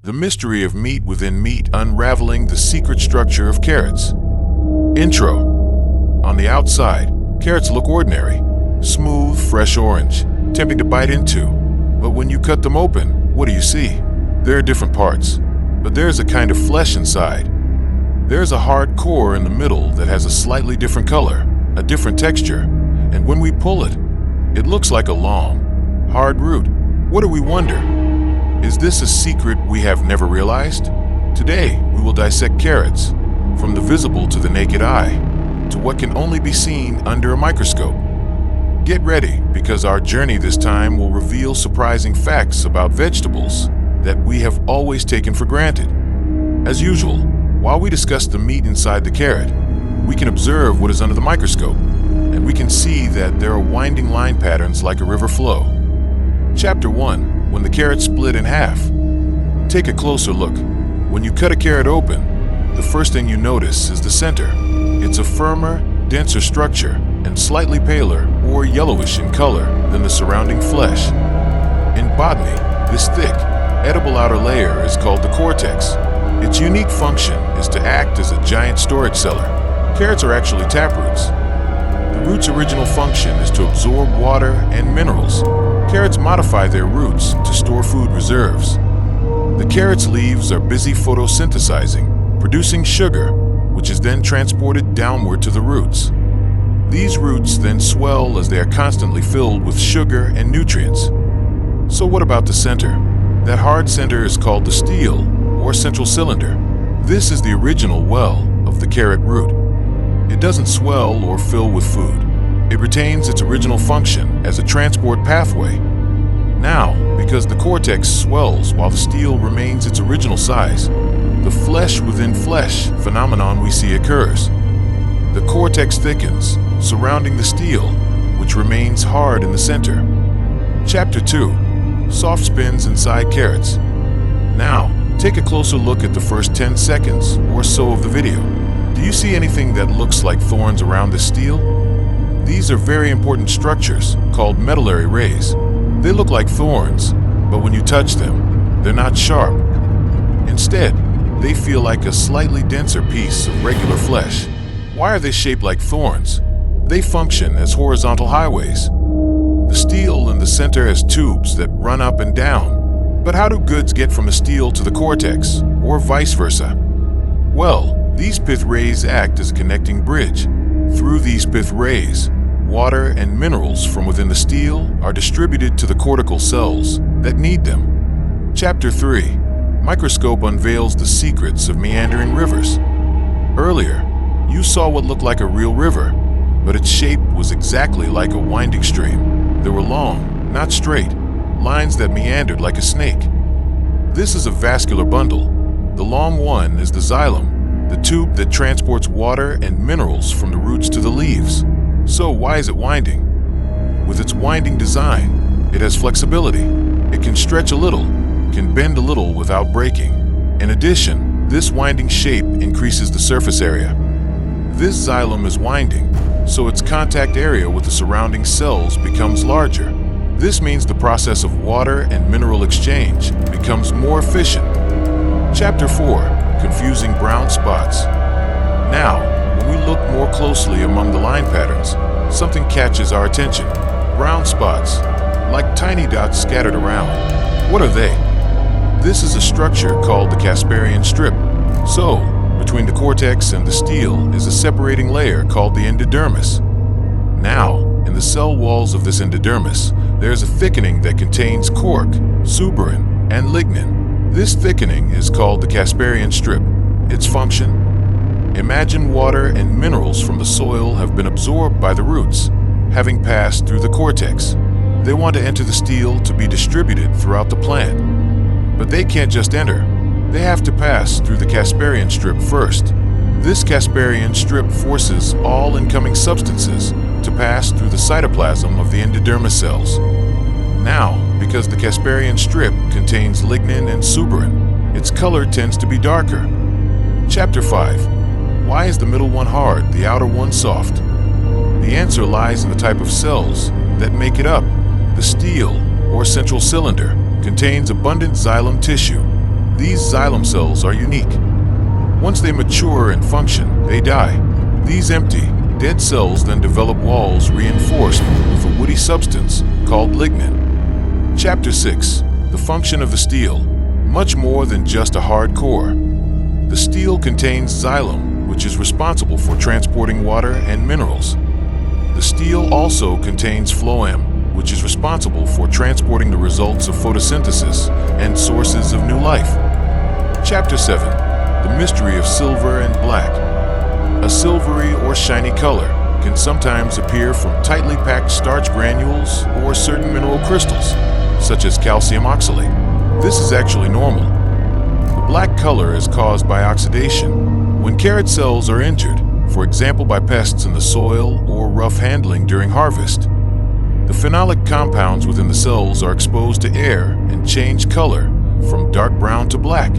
The mystery of meat within meat, unraveling the secret structure of carrots. Intro. On the outside, carrots look ordinary, smooth, fresh orange, tempting to bite into. But when you cut them open, what do you see? There are different parts, but there's a kind of flesh inside. There's a hard core in the middle that has a slightly different color, a different texture, and when we pull it, it looks like a long, hard root. What do we wonder? Is this a secret we have never realized? Today, we will dissect carrots, from the visible to the naked eye, to what can only be seen under a microscope. Get ready, because our journey this time will reveal surprising facts about vegetables that we have always taken for granted. As usual, while we discuss the meat inside the carrot, we can observe what is under the microscope, and we can see that there are winding line patterns like a river flow. Chapter 1. When the carrot split in half. Take a closer look. When you cut a carrot open, the first thing you notice is the center. It's a firmer, denser structure and slightly paler or yellowish in color than the surrounding flesh. In botany, this thick, edible outer layer is called the cortex. Its unique function is to act as a giant storage cellar. Carrots are actually taproots. The root's original function is to absorb water and minerals. Carrots modify their roots to store food reserves. The carrot's leaves are busy photosynthesizing, producing sugar, which is then transported downward to the roots. These roots then swell as they are constantly filled with sugar and nutrients. So what about the center? That hard center is called the stele, or central cylinder. This is the original well of the carrot root. It doesn't swell or fill with food. It retains its original function as a transport pathway. Now, because the cortex swells while the stele remains its original size, the flesh within flesh phenomenon we see occurs. The cortex thickens, surrounding the stele, which remains hard in the center. Chapter 2. Soft spins inside carrots. Now, take a closer look at the first 10 seconds or so of the video. Do you see anything that looks like thorns around the stele? These are very important structures called medullary rays. They look like thorns, but when you touch them, they're not sharp. Instead, they feel like a slightly denser piece of regular flesh. Why are they shaped like thorns? They function as horizontal highways. The stele in the center has tubes that run up and down. But how do goods get from the stele to the cortex, or vice versa? Well, these pith rays act as a connecting bridge. Through these pith rays, water and minerals from within the stele are distributed to the cortical cells that need them. Chapter 3. Microscope unveils the secrets of meandering rivers. Earlier, you saw what looked like a real river, but its shape was exactly like a winding stream. They were long, not straight, lines that meandered like a snake. This is a vascular bundle. The long one is the xylem, the tube that transports water and minerals from the roots to the leaves. So why is it winding? With its winding design, it has flexibility. It can stretch a little, can bend a little without breaking. In addition, this winding shape increases the surface area. This xylem is winding, so its contact area with the surrounding cells becomes larger. This means the process of water and mineral exchange becomes more efficient. Chapter 4. Confusing brown spots. Now, when we look more closely among the line patterns, something catches our attention. Brown spots, like tiny dots scattered around. What are they? This is a structure called the Casparian strip. So, between the cortex and the stele is a separating layer called the endodermis. Now, in the cell walls of this endodermis, there is a thickening that contains cork, suberin, and lignin. This thickening is called the Casparian strip. Its function? Imagine water and minerals from the soil have been absorbed by the roots, having passed through the cortex. They want to enter the stele to be distributed throughout the plant. But they can't just enter. They have to pass through the Casparian strip first. This Casparian strip forces all incoming substances to pass through the cytoplasm of the endodermis cells. Now, because the Casparian strip contains lignin and suberin, its color tends to be darker. Chapter 5. Why is the middle one hard, the outer one soft? The answer lies in the type of cells that make it up. The stele, or central cylinder, contains abundant xylem tissue. These xylem cells are unique. Once they mature and function, they die. These empty, dead cells then develop walls reinforced with a woody substance called lignin. Chapter 6. The function of the steel. Much more than just a hard core. The steel contains xylem, which is responsible for transporting water and minerals. The steel also contains phloem, which is responsible for transporting the results of photosynthesis and sources of new life. Chapter 7. The mystery of silver and black. A silvery or shiny color can sometimes appear from tightly packed starch granules or certain mineral crystals, such as calcium oxalate. This is actually normal. The black color is caused by oxidation. When carrot cells are injured, for example by pests in the soil or rough handling during harvest, the phenolic compounds within the cells are exposed to air and change color from dark brown to black.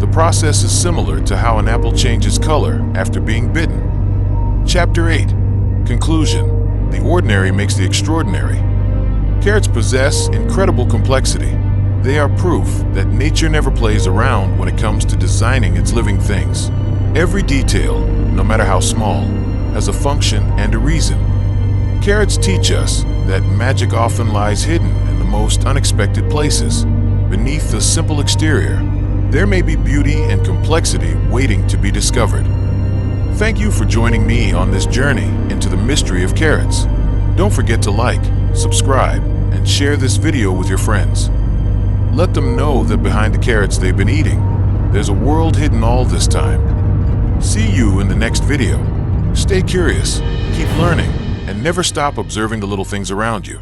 The process is similar to how an apple changes color after being bitten. Chapter 8. Conclusion. The ordinary makes the extraordinary. Carrots possess incredible complexity. They are proof that nature never plays around when it comes to designing its living things. Every detail, no matter how small, has a function and a reason. Carrots teach us that magic often lies hidden in the most unexpected places. Beneath the simple exterior, there may be beauty and complexity waiting to be discovered. Thank you for joining me on this journey into the mystery of carrots. Don't forget to like, subscribe, and share this video with your friends. Let them know that behind the carrots they've been eating, there's a world hidden all this time. See you in the next video. Stay curious, keep learning, and never stop observing the little things around you.